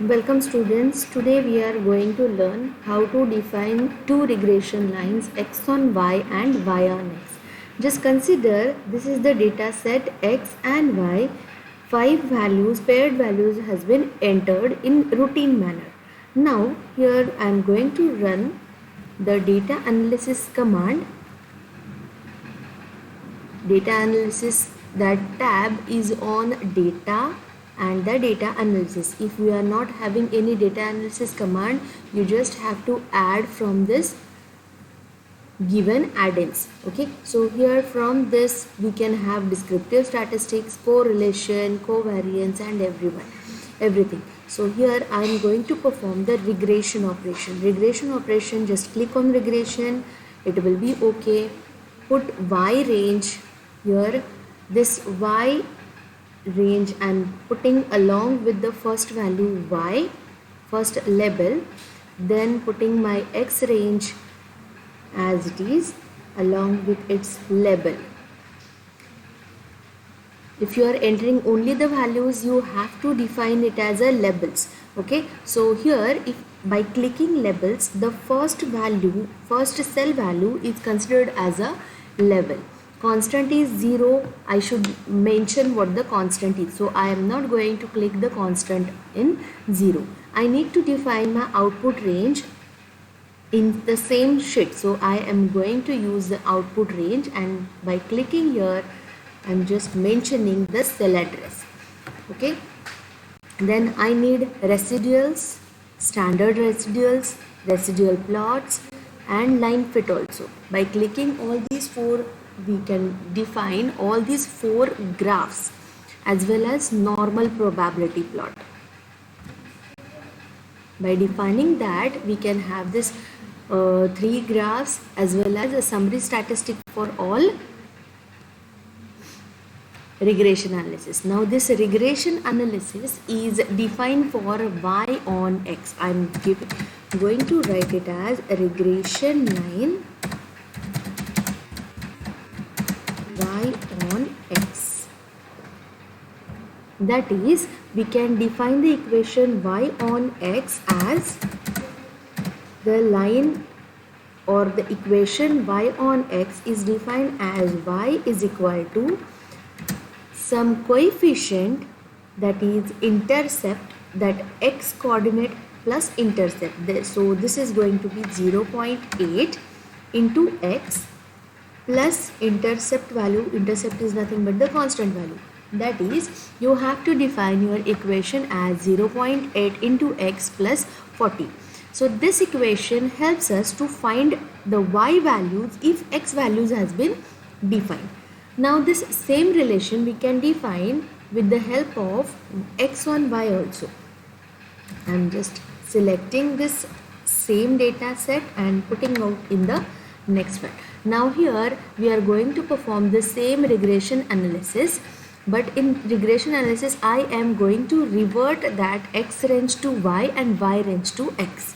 Welcome students. Today we are going to learn how to define two regression lines x on y and y on x. Just consider this is the data set x and y. Five values, paired values has been entered in routine manner. Now here I am going to run the data analysis command. Data analysis, that tab is on data and the data analysis. If we are not having any data analysis command, you just have to add from this given add-ins. Okay, so here from this we can have descriptive statistics, correlation, covariance and everything. So here I am going to perform the regression operation. Just click on regression, it will be okay. Put y range. Here this y range I'm putting along with the first value y, first label, then putting my x range as it is along with its label. If you are entering only the values, you have to define it as a labels. Okay, so here if by clicking labels, the first cell value is considered as a label. Constant is 0. I should mention what the constant is, so I am not going to click the constant in 0. I need to define my output range in the same sheet, so I am going to use the output range, and by clicking here I am just mentioning the cell address. Okay, then I need residuals, standard residuals, residual plots and line fit also. By clicking all these four, we can define all these four graphs as well as normal probability plot. By defining that, we can have this three graphs as well as a summary statistic for all regression analysis. Now this regression analysis is defined for y on x. I'm going to write it as a regression line y on x. That is, we can define the equation y on x as the line, or the equation y on x is defined as y is equal to some coefficient, that is intercept, that x coordinate plus intercept. So this is going to be 0.8 into x plus intercept value. Intercept is nothing but the constant value. That is, you have to define your equation as 0.8 into x plus 40. So this equation helps us to find the y values if x values has been defined. Now this same relation we can define with the help of x on y also. I am just selecting this same data set and putting out in the next one. Now here we are going to perform the same regression analysis, but in regression analysis I am going to revert that x range to y and y range to x.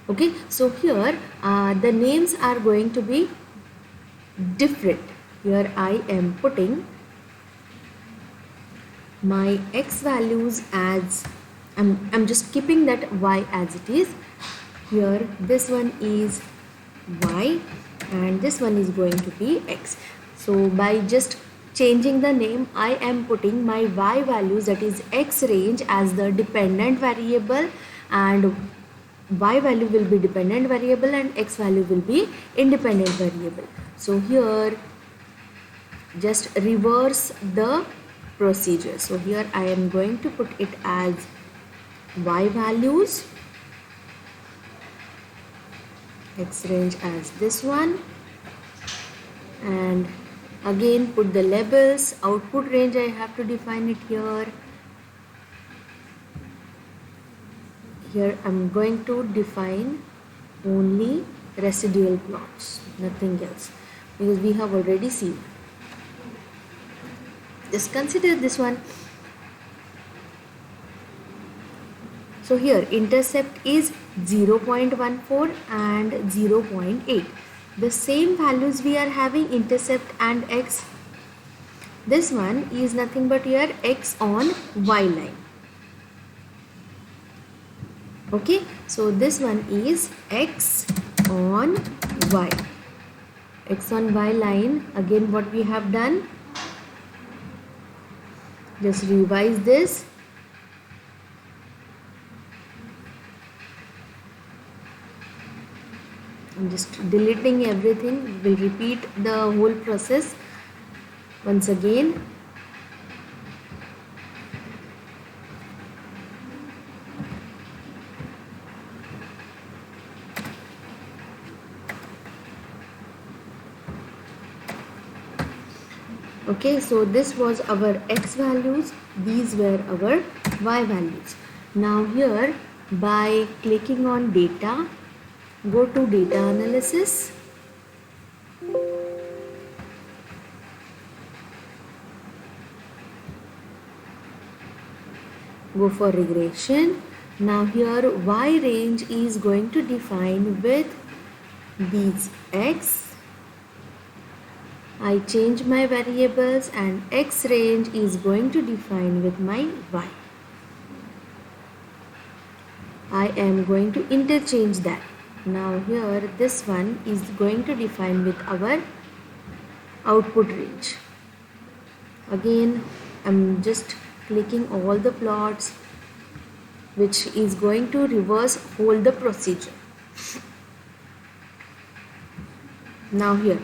Okay, so here the names are going to be different. Here I am putting my x values as, I'm just keeping that y as it is. Here this one is y and this one is going to be x. So by just changing the name, I am putting my y values, that is x range, as the dependent variable, and y value will be dependent variable and x value will be independent variable. So here just reverse the procedure. So here I am going to put it as y values, x range as this one, and again put the labels. Output range I have to define it here. Here I'm going to define only residual plots, nothing else, because we have already seen. Just consider this one. So here intercept is 0.14 and 0.8. The same values we are having, intercept and x. This one is nothing but here x on y line. Okay, so this one is x on y. X on y line, again what we have done, just revise this. I'm just deleting everything. We'll repeat the whole process once again. Okay, so this was our x values, these were our y values. Now here, by clicking on data, go to data analysis. Go for regression. Now here y range is going to define with these x. I change my variables and x range is going to define with my y. I am going to interchange that. Now here this one is going to define with our output range. Again I'm just clicking all the plots, which is going to reverse hold the procedure. Now here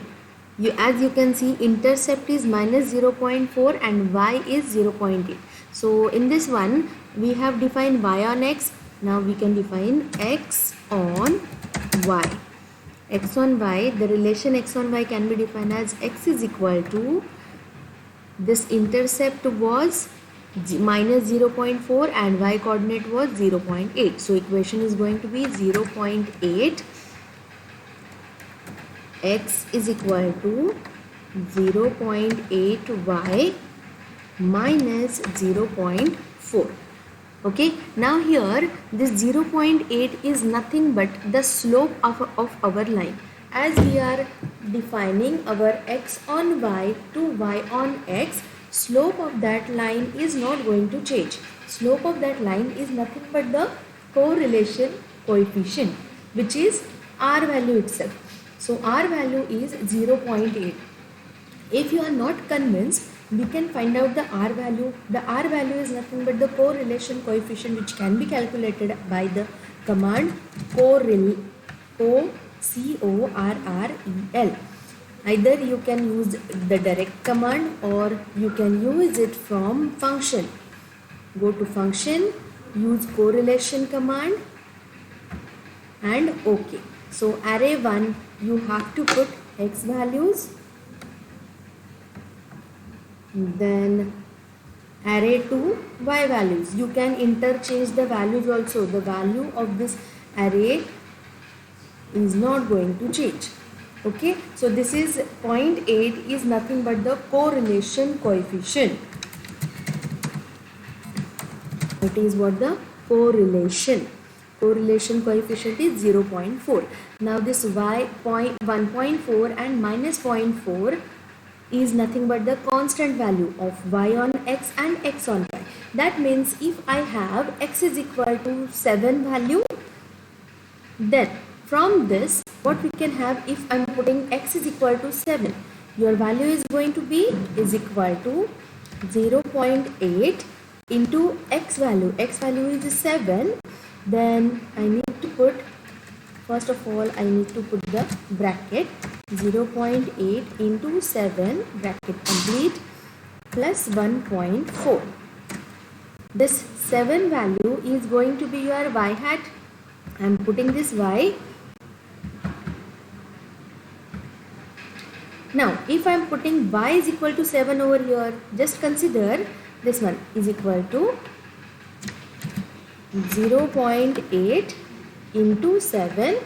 as you can see, intercept is minus 0.4 and y is 0.8. So in this one we have defined y on x. Now we can define x on y. X on y, the relation x on y can be defined as x is equal to, this intercept was minus 0.4 and y coordinate was 0.8. So equation is going to be 0.8 x is equal to 0.8 y minus 0.4. Okay, now here this 0.8 is nothing but the slope of our line. As we are defining our x on y to y on x, slope of that line is not going to change. Slope of that line is nothing but the correlation coefficient, which is r value itself. So R value is 0.8. If you are not convinced, we can find out the R value. The R value is nothing but the correlation coefficient, which can be calculated by the command correl, C-O-R-R-E-L. Either you can use the direct command or you can use it from function. Go to function, use correlation command and OK. So array 1, you have to put x values, then array 2 y values. You can interchange the values also. The value of this array is not going to change. Okay, so this is 0.8 is nothing but the correlation coefficient. It is what the correlation coefficient is 0.4. Now this y 1.4 and minus 0.4 is nothing but the constant value of y on x and x on y. That means if I have x is equal to 7 value, then from this what we can have, if I am putting x is equal to 7, your value is going to be is equal to 0.8 into x value. X value is 7. Then I need to put, first of all I need to put the bracket 0.8 into 7 bracket complete plus 1.4. This 7 value is going to be your y hat. I am putting this y. Now if I am putting y is equal to 7 over here, just consider this one is equal to 0.8 into 7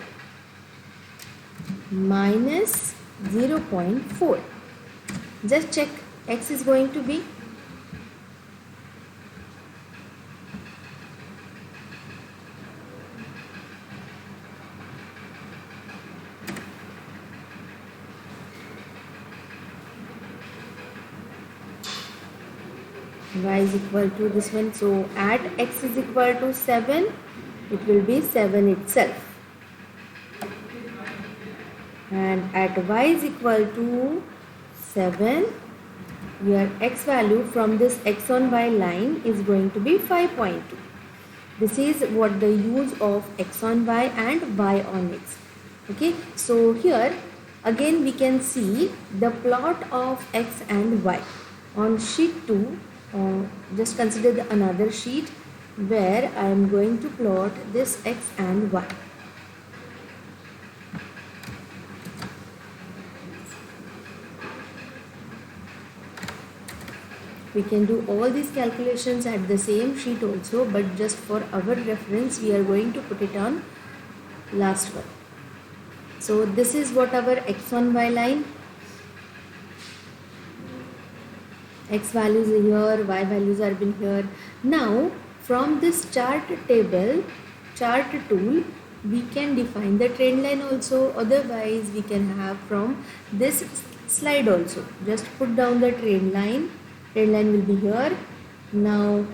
minus 0.4. Just check, x is going to be y is equal to this one. So at x is equal to 7, it will be 7 itself. And at y is equal to 7, your x value from this x on y line is going to be 5.2. This is what the use of x on y and y on x. Okay, so here again we can see the plot of x and y on sheet 2. Just consider another sheet where I am going to plot this x and y. We can do all these calculations at the same sheet also, but just for our reference we are going to put it on last one. So this is what our x on y line, x values are here, y values are been here. Now from this chart table, chart tool, we can define the trend line also. Otherwise we can have from this slide also. Just put down the trend line. Trend line will be here. Now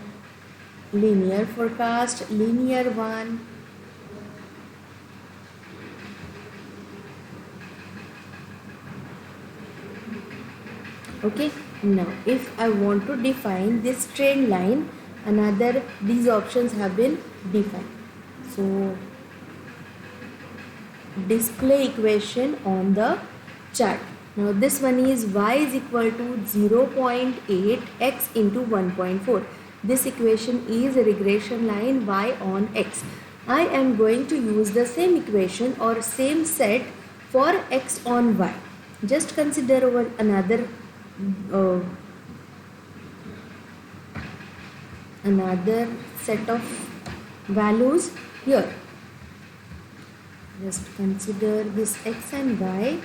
linear forecast, linear one. Okay, now if I want to define this trend line, these options have been defined. So display equation on the chart. Now this one is y is equal to 0.8 x into 1.4. This equation is a regression line y on x. I am going to use the same equation or same set for x on y. Just consider over another set of values here. Just consider this x and y.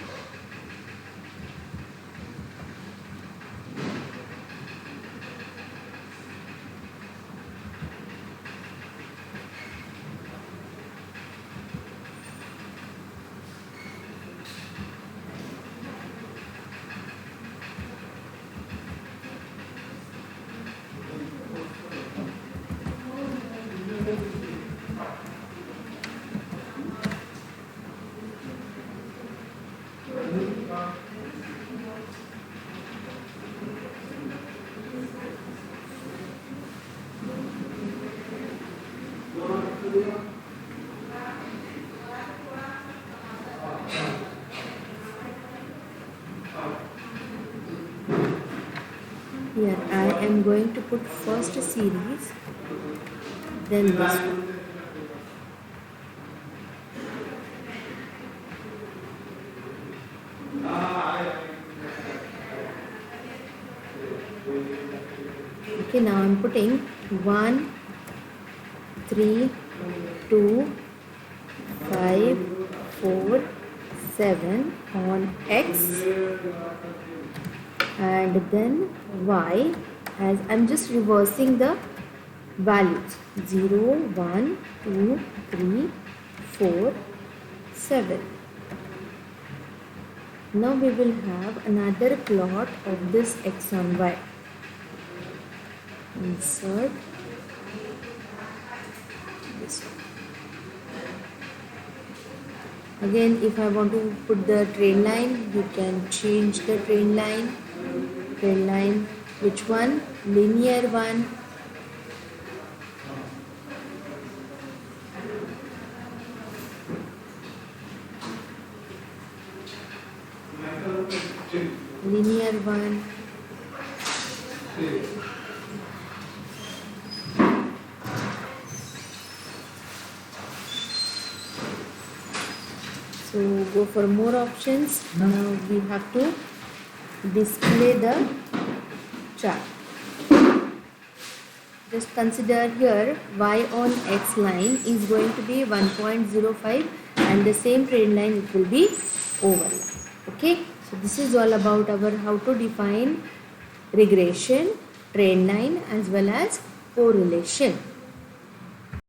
Here I am going to put first series, then this one. Okay, now I am putting 1, 3, 2, 5, 4, 7 on x, and then y, as I am just reversing the values 0, 1, 2, 3, 4, 7. Now we will have another plot of this x on y. Insert this one. Again, if I want to put the trend line, you can change the trend line. Trend line, which one? Linear one. Linear one. So go for more options. Now we have to display the chart. Just consider here y on x line is going to be 1.05 and the same trend line it will be overlap. Okay, so this is all about our how to define regression, trend line as well as correlation.